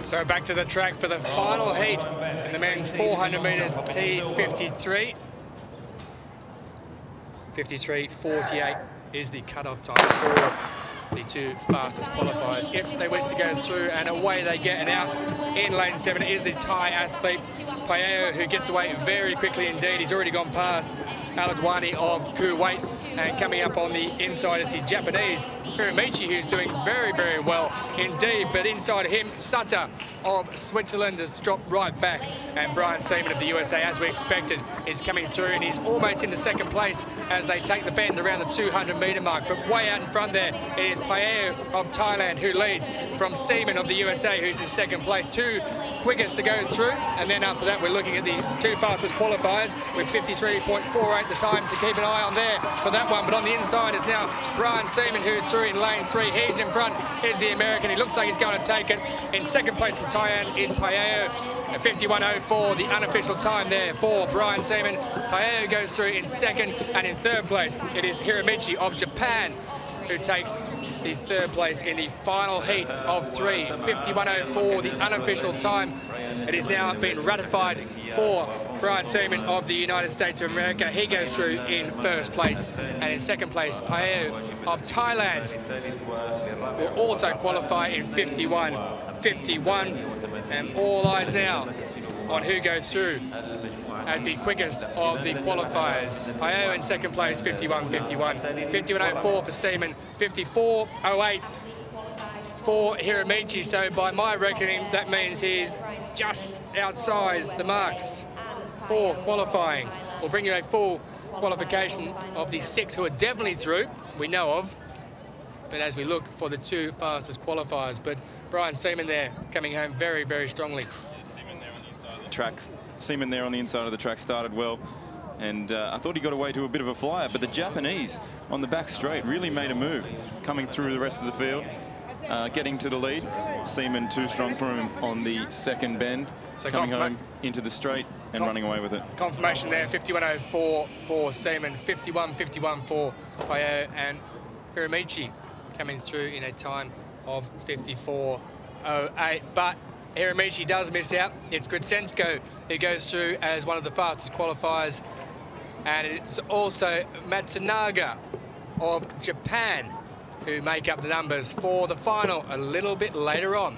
So back to the track for the final heat in the men's 400 metres T53. 53.48 is the cut-off time for the two fastest qualifiers. If they wish to go through, and away they get, and out in lane 7 is the Thai athlete PAEYO, who gets away very quickly indeed. He's already gone past ALADWANI of Kuwait, and coming up on the inside it's the Japanese HIROMICHI, who's doing very, very well indeed. But inside him, Sutter of Switzerland has dropped right back, and Brian SIEMANN of the USA, as we expected, is coming through, and he's almost into second place as they take the bend around the 200-metre mark. But way out in front there, it is PAEYO of Thailand who leads from SIEMANN of the USA, who's in second place. Two quickest to go through, and then after that we're looking at the two fastest qualifiers with 53.48 the time to keep an eye on there for that one. But on the inside is now Brian SIEMANN, who's through in lane 3. He's in front, is the American. He looks like he's going to take it. In second place from Thailand is PAEYO at 51.04, the unofficial time there for Brian SIEMANN. PAEYO goes through in second, and in third place it is HIROMICHI of Japan who takes the third place in the final heat of 3. 51.04, the unofficial time. It is now been ratified for Brian SIEMANN of the United States of America. He goes through in first place, and in second place PAEYO of Thailand will also qualify in 51.51, and all eyes now on who goes through as the quickest of the qualifiers. PAEYO in second place, 51.51. 51.04 for SIEMANN, 54.08 for HIROMICHI. So by my reckoning, that means he's just outside the marks for qualifying. We'll bring you a full qualification of the 6 who are definitely through, we know of. But as we look for the two fastest qualifiers, but Brian SIEMANN there coming home very, very strongly. SIEMANN there on the inside of the track started well, and I thought he got away to a bit of a flyer, but the Japanese on the back straight really made a move, coming through the rest of the field, getting to the lead. SIEMANN too strong for him on the second bend, so coming home into the straight and running away with it. Confirmation there, 51.04 for SIEMANN, 51.51 for PAEYO, and HIROMICHI coming through in a time of 54.08. But HIROMICHI does miss out. It's Gritsenko who goes through as one of the fastest qualifiers, and it's also Matsunaga of Japan who make up the numbers for the final a little bit later on.